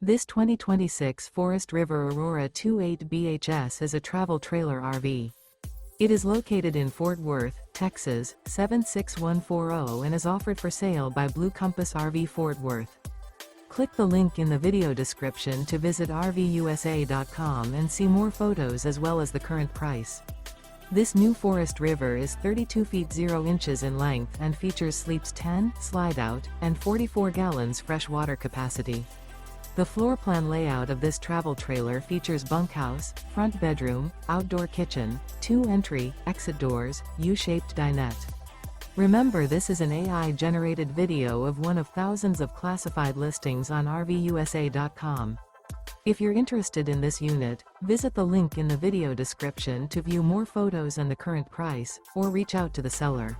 This 2026 Forest River Aurora 28 BHS is a travel trailer RV. It is located in Fort Worth, Texas, 76140 and is offered for sale by Blue Compass RV Fort Worth. Click the link in the video description to visit RVUSA.com and see more photos as well as the current price. This new Forest River is 32 feet 0 inches in length and features sleeps 10, slide-out, and 44 gallons fresh water capacity. The floor plan layout of this travel trailer features bunkhouse, front bedroom, outdoor kitchen, 2 entry, exit doors, U-shaped dinette. Remember, this is an AI-generated video of one of thousands of classified listings on RVUSA.com. If you're interested in this unit, visit the link in the video description to view more photos and the current price, or reach out to the seller.